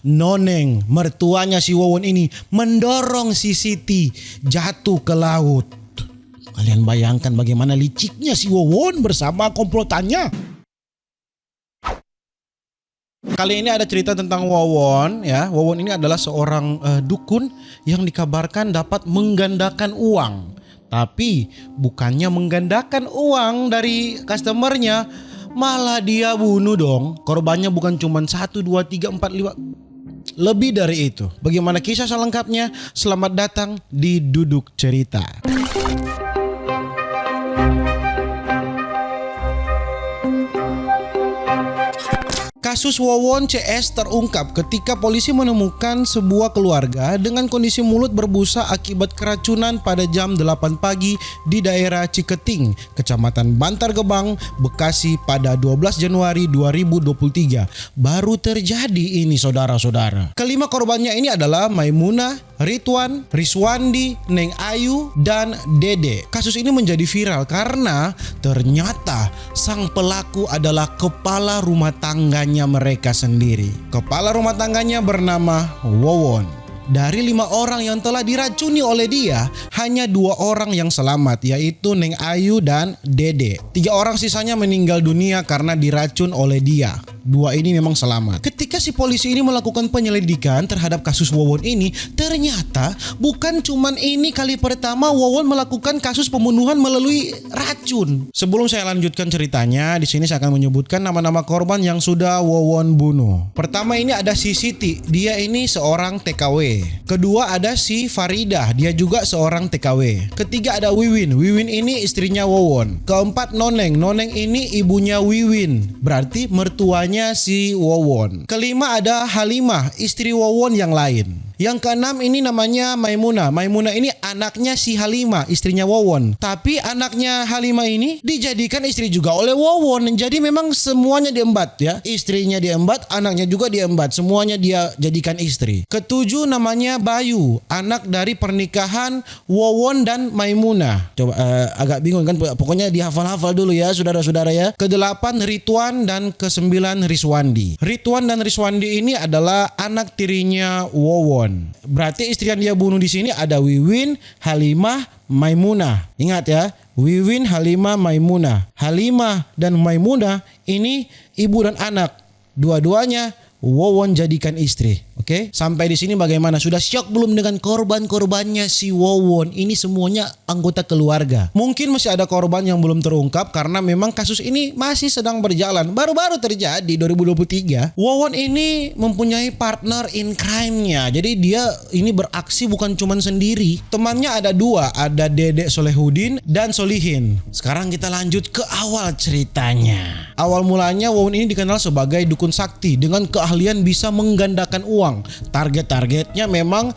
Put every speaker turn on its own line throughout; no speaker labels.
Noneng, mertuanya si Wawon ini mendorong si Siti jatuh ke laut. Kalian bayangkan bagaimana liciknya si Wawon bersama komplotannya. Kali ini ada cerita tentang Wawon ya. Wawon ini adalah seorang dukun yang dikabarkan dapat menggandakan uang. Tapi bukannya menggandakan uang dari customernya, malah dia bunuh dong. Korbannya bukan cuma 1, 2, 3, 4, 5, lebih dari itu. Bagaimana kisah selengkapnya? Selamat datang di Duduk Cerita. Kasus Wawon CS terungkap ketika polisi menemukan sebuah keluarga dengan kondisi mulut berbusa akibat keracunan pada jam 8 pagi di daerah Ciketing, Kecamatan Bantar Gebang, Bekasi pada 12 Januari 2023. Baru terjadi ini saudara-saudara. Kelima korbannya ini adalah Maimunah, Ridwan, Riswandi, Neng Ayu, dan Dede. Kasus ini menjadi viral karena ternyata sang pelaku adalah kepala rumah tangganya mereka sendiri. Kepala rumah tangganya bernama Wawon. Dari 5 orang yang telah diracuni oleh dia, hanya 2 orang yang selamat, yaitu Neng Ayu dan Dede. 3 orang sisanya meninggal dunia karena diracun oleh dia. 2 ini memang selamat. Ketika si polisi ini melakukan penyelidikan terhadap kasus Wawon ini, ternyata bukan cuman ini kali pertama Wawon melakukan kasus pembunuhan melalui racun. Sebelum saya lanjutkan ceritanya, di sini saya akan menyebutkan nama-nama korban yang sudah Wawon bunuh. Pertama ini ada si Siti, dia ini seorang TKW. Kedua ada si Faridah, dia juga seorang TKW. Ketiga ada Wiwin, Wiwin ini istrinya Wawon. Keempat Noneng, Noneng ini ibunya Wiwin, berarti mertuanya si Wawon. Kelima ada Halimah, istri Wawon yang lain. Yang keenam ini namanya Maimunah. Maimunah ini anaknya si Halimah, istrinya Wawon. Tapi anaknya Halimah ini dijadikan istri juga oleh Wawon. Jadi memang semuanya diembat ya. Istrinya diembat, anaknya juga diembat. Semuanya dia jadikan istri. Ketujuh namanya Bayu, anak dari pernikahan Wawon dan Maimunah. Coba agak bingung kan, pokoknya dihafal-hafal dulu ya saudara-saudara ya. Kedelapan Ridwan dan kesembilan Riswandi. Ridwan dan Riswandi ini adalah anak tirinya Wawon. Berarti istri yang dia bunuh di sini ada Wiwin, Halimah, Maimunah. Ingat ya, Wiwin, Halimah, Maimunah. Halimah dan Maimunah ini ibu dan anak. Dua-duanya Wawon jadikan istri. Oke, sampai di sini bagaimana? Sudah syok belum dengan korban-korbannya si Wawon? Ini semuanya anggota keluarga. Mungkin masih ada korban yang belum terungkap karena memang kasus ini masih sedang berjalan. Baru-baru terjadi 2023. Wawon ini mempunyai partner in crime-nya. Jadi dia ini beraksi bukan cuman sendiri. Temannya ada 2, ada Dedek Solehudin dan Solihin. Sekarang kita lanjut ke awal ceritanya. Awal mulanya Wawon ini dikenal sebagai dukun sakti dengan keahlian bisa menggandakan uang. Target-targetnya memang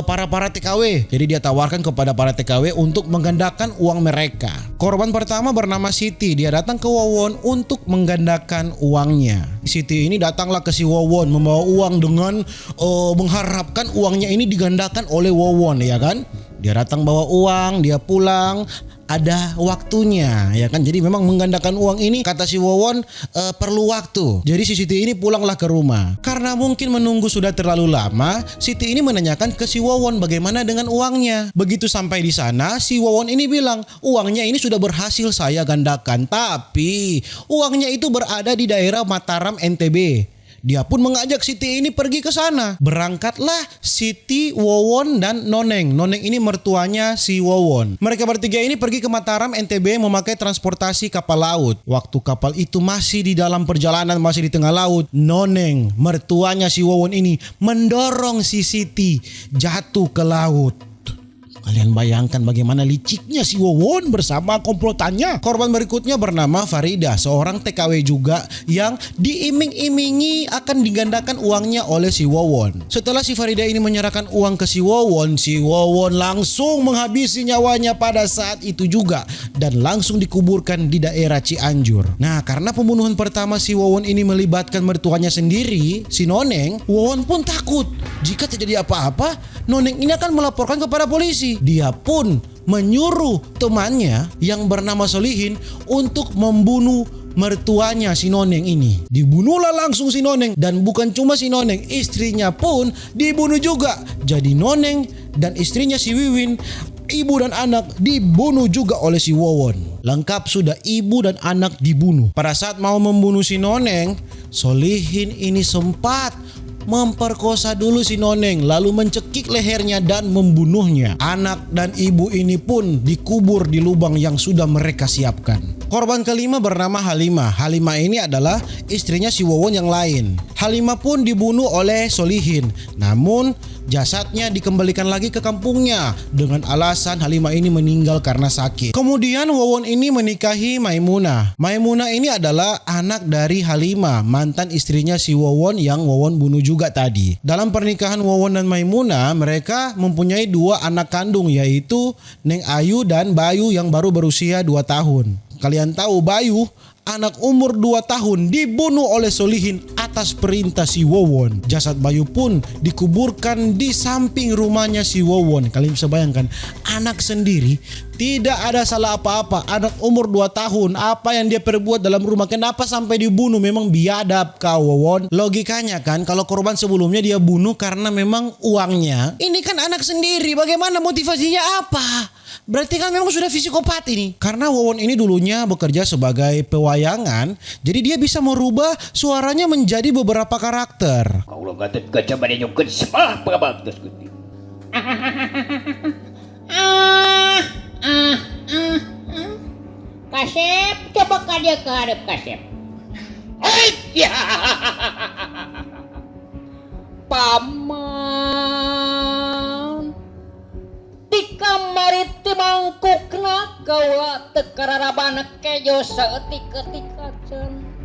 para TKW. Jadi dia tawarkan kepada para TKW untuk menggandakan uang mereka. Korban pertama bernama Siti. Dia datang ke Wawon untuk menggandakan uangnya. Siti ini datanglah ke si Wawon membawa uang dengan mengharapkan uangnya ini digandakan oleh Wawon, ya kan? Dia datang bawa uang, dia pulang. Ada waktunya ya kan. Jadi memang menggandakan uang ini kata si Wawon perlu waktu. Jadi si Siti ini pulanglah ke rumah. Karena mungkin menunggu sudah terlalu lama, Siti ini menanyakan ke si Wawon bagaimana dengan uangnya. Begitu sampai di sana, si Wawon ini bilang uangnya ini sudah berhasil saya gandakan, tapi uangnya itu berada di daerah Mataram NTB. Dia pun mengajak Siti ini pergi ke sana. Berangkatlah Siti, Wawon, dan Noneng. Noneng ini mertuanya si Wawon. Mereka bertiga ini pergi ke Mataram NTB memakai transportasi kapal laut. Waktu kapal itu masih di dalam perjalanan, masih di tengah laut, Noneng, mertuanya si Wawon ini mendorong si Siti jatuh ke laut. Kalian bayangkan bagaimana liciknya si Wawon bersama komplotannya. Korban berikutnya bernama Faridah, seorang TKW juga yang diiming-imingi akan digandakan uangnya oleh si Wawon. Setelah si Faridah ini menyerahkan uang ke si Wawon langsung menghabisi nyawanya pada saat itu juga dan langsung dikuburkan di daerah Cianjur. Nah, karena pembunuhan pertama si Wawon ini melibatkan mertuanya sendiri, si Noneng, Wawon pun takut jika terjadi apa-apa, Noneng ini akan melaporkan kepada polisi. Dia pun menyuruh temannya yang bernama Solihin untuk membunuh mertuanya si Noneng ini. Dibunuhlah langsung si Noneng, dan bukan cuma si Noneng, istrinya pun dibunuh juga. Jadi Noneng dan istrinya si Wiwin, ibu dan anak dibunuh juga oleh si Wawon. Lengkap sudah, ibu dan anak dibunuh. Pada saat mau membunuh si Noneng, Solihin ini sempat memperkosa dulu si Noneng, lalu mencekik lehernya dan membunuhnya. Anak dan ibu ini pun dikubur di lubang yang sudah mereka siapkan. Korban kelima bernama Halimah. Halimah ini adalah istrinya si Wawon yang lain. Halimah pun dibunuh oleh Solihin. Namun jasadnya dikembalikan lagi ke kampungnya dengan alasan Halimah ini meninggal karena sakit. Kemudian Wawon ini menikahi Maimunah. Maimunah ini adalah anak dari Halimah, mantan istrinya si Wawon yang Wawon bunuh juga tadi. Dalam pernikahan Wawon dan Maimunah, mereka mempunyai 2 anak kandung, yaitu Neng Ayu dan Bayu yang baru berusia 2 tahun. Kalian tahu Bayu, anak umur 2 tahun, dibunuh oleh Solihin atas perintah si Wawon. Jasad Bayu pun dikuburkan di samping rumahnya si Wawon. Kalian bisa bayangkan, anak sendiri tidak ada salah apa-apa. Anak umur 2 tahun, apa yang dia perbuat dalam rumah? Kenapa sampai dibunuh? Memang biadab kau Wawon. Logikanya kan, kalau korban sebelumnya dia bunuh karena memang uangnya. Ini kan anak sendiri, bagaimana motivasinya apa? Berarti kan memang sudah psikopat ini. Karena Wawon ini dulunya bekerja sebagai pewayangan, jadi dia bisa merubah suaranya menjadi beberapa karakter.
Kau lo gatot ka coba dia nyungkeun semah pagabagtos gusti.
Kasep, coba ka dia ke hadap Kasep.
Ya.
Paman, di kamar itu mangkukna kaula teu kararabana kejo saeutik-eutikaceun.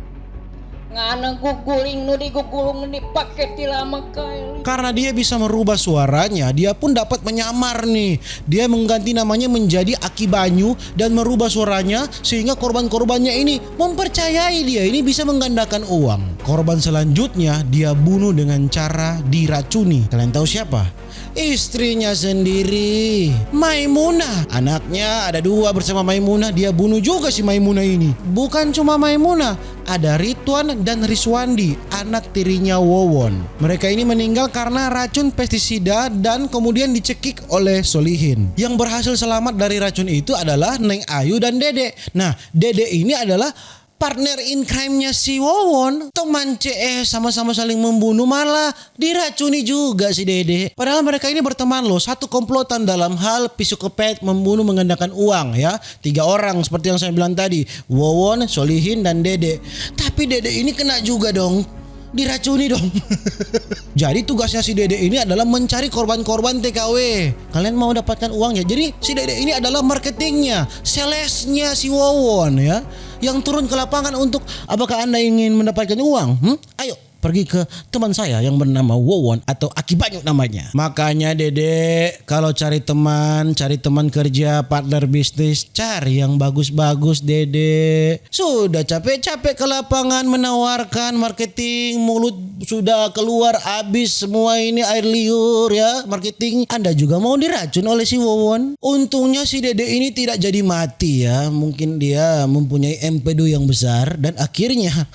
Ngana guguling nu digugulung dipake ti lama kaili.
Karena dia bisa merubah suaranya, dia pun dapat menyamar nih. Dia mengganti namanya menjadi Aki Banyu dan merubah suaranya sehingga korban-korbannya ini mempercayai dia ini bisa menggandakan uang. Korban selanjutnya dia bunuh dengan cara diracuni. Kalian tahu siapa? Istrinya sendiri, Maimunah. Anaknya ada 2 bersama Maimunah, dia bunuh juga si Maimunah ini. Bukan cuma Maimunah, ada Ridwan dan Riswandi, anak tirinya Wawon. Mereka ini meninggal karena racun pestisida dan kemudian dicekik oleh Solihin. Yang berhasil selamat dari racun itu adalah Neng Ayu dan Dede. Nah, Dede ini adalah partner in crime-nya si Wawon. Teman CS sama-sama saling membunuh, malah diracuni juga si Dede. Padahal mereka ini berteman loh, satu komplotan dalam hal psikopat membunuh menggandakan uang ya. 3 orang seperti yang saya bilang tadi, Wawon, Solihin dan Dede. Tapi Dede ini kena juga dong, diracuni dong. Jadi tugasnya si Dede ini adalah mencari korban-korban TKW. Kalian mau dapatkan uangnya. Jadi si Dede ini adalah marketingnya, salesnya si Wawon ya, yang turun ke lapangan untuk apakah Anda ingin mendapatkan uang? Ayo pergi ke teman saya yang bernama Wawon atau Aki Banyu namanya. Makanya Dede, kalau cari teman kerja, partner bisnis, cari yang bagus-bagus Dede. Sudah capek-capek ke lapangan menawarkan marketing, mulut sudah keluar habis semua ini air liur ya, marketing. Anda juga mau diracun oleh si Wawon. Untungnya si Dede ini tidak jadi mati ya. Mungkin dia mempunyai empedu yang besar dan akhirnya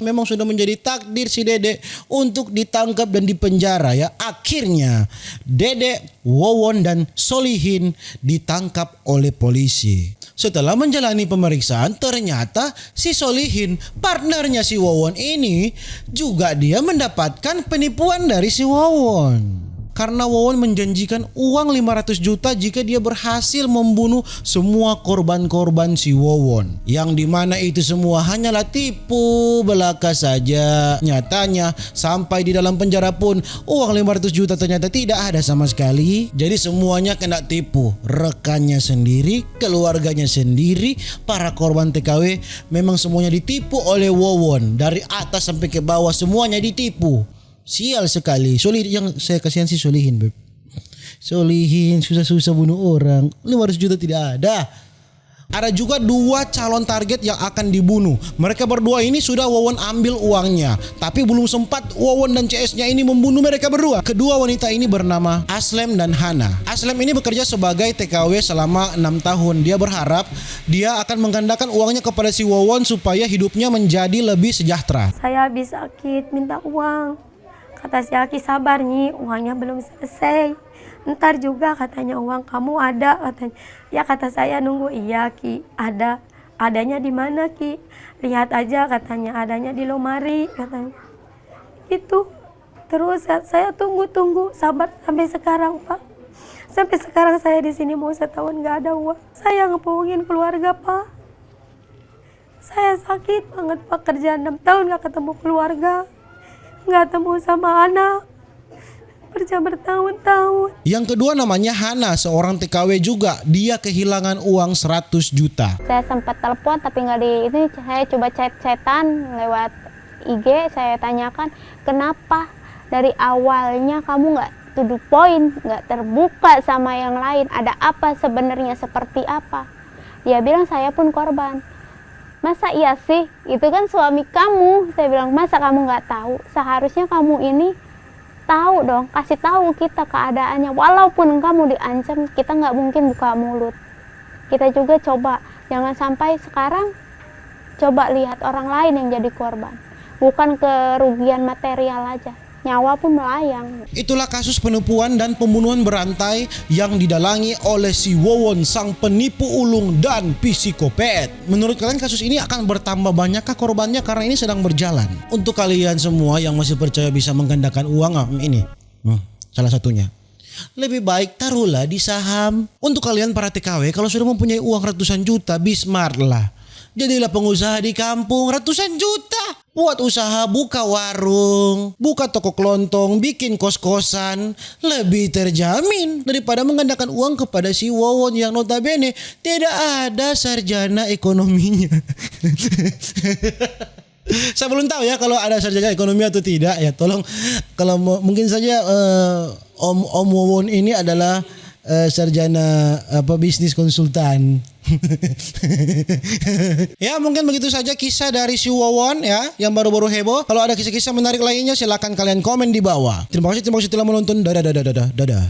memang sudah menjadi takdir si Dede untuk ditangkap dan dipenjara ya. Akhirnya Dede, Wawon dan Solihin ditangkap oleh polisi. Setelah menjalani pemeriksaan, ternyata si Solihin, partnernya si Wawon ini, juga dia mendapatkan penipuan dari si Wawon. Karena Wawon menjanjikan uang 500 juta jika dia berhasil membunuh semua korban-korban si Wawon. Yang dimana itu semua hanyalah tipu belaka saja. Nyatanya sampai di dalam penjara pun uang 500 juta ternyata tidak ada sama sekali. Jadi semuanya kena tipu. Rekannya sendiri, keluarganya sendiri, para korban TKW memang semuanya ditipu oleh Wawon. Dari atas sampai ke bawah semuanya ditipu. Sial sekali. Solihin, yang saya kasihan si Solihin, beb. Solihin susah-susah bunuh orang, 500 juta tidak ada. Ada juga 2 calon target yang akan dibunuh. Mereka berdua ini sudah Wawon ambil uangnya, tapi belum sempat Wawon dan CS-nya ini membunuh mereka berdua. Kedua wanita ini bernama Aslem dan Hana. Aslem ini bekerja sebagai TKW selama 6 tahun. Dia berharap dia akan menggandakan uangnya kepada si Wawon supaya hidupnya menjadi lebih sejahtera.
Saya habis sakit minta uang. Kata si Aki, sabar Nyi, uangnya belum selesai. Ntar juga katanya uang kamu ada katanya. Ya kata saya nunggu, iya Ki, ada. Adanya di mana Ki? Lihat aja katanya, adanya di lemari katanya. Itu. Terus saya tunggu sabar sampai sekarang Pak. Sampai sekarang saya di sini mau setahun nggak ada uang. Saya ngebohongin keluarga Pak. Saya sakit banget Pak, kerja 6 tahun nggak ketemu keluarga. Nggak ketemu sama anak. Kerja bertahun-tahun.
Yang kedua namanya Hana, seorang TKW juga. Dia kehilangan uang 100 juta.
Saya sempat telepon tapi nggak di ini, saya coba chat-chatan lewat IG, saya tanyakan kenapa dari awalnya kamu nggak to the point, nggak terbuka sama yang lain, ada apa sebenarnya, seperti apa. Dia bilang saya pun korban. Masa iya sih, itu kan suami kamu. Saya bilang, masa kamu nggak tahu? Seharusnya kamu ini tahu dong, kasih tahu kita keadaannya. Walaupun kamu diancam, kita nggak mungkin buka mulut. Kita juga coba, jangan sampai sekarang coba lihat orang lain yang jadi korban. Bukan kerugian material aja, nyawa pun melayang.
Itulah kasus penipuan dan pembunuhan berantai yang didalangi oleh si Wawon, sang penipu ulung dan psikopat. Menurut kalian kasus ini akan bertambah banyakkah korbannya karena ini sedang berjalan? Untuk kalian semua yang masih percaya bisa menggandakan uang, ini salah satunya. Lebih baik taruhlah di saham. Untuk kalian para TKW, kalau sudah mempunyai uang ratusan juta, be smart lah. Jadilah pengusaha di kampung, ratusan juta. Buat usaha, buka warung, buka toko kelontong, bikin kos-kosan. Lebih terjamin daripada menggandakan uang kepada si Wawon yang notabene tidak ada sarjana ekonominya. Saya belum tahu ya kalau ada sarjana ekonomi atau tidak ya. Tolong, kalau mungkin saja Om Wawon ini adalah sarjana bisnis konsultan. Ya, mungkin begitu saja kisah dari si Wawon ya yang baru-baru heboh. Kalau ada kisah-kisah menarik lainnya silakan kalian komen di bawah. Terima kasih telah menonton. Dadah.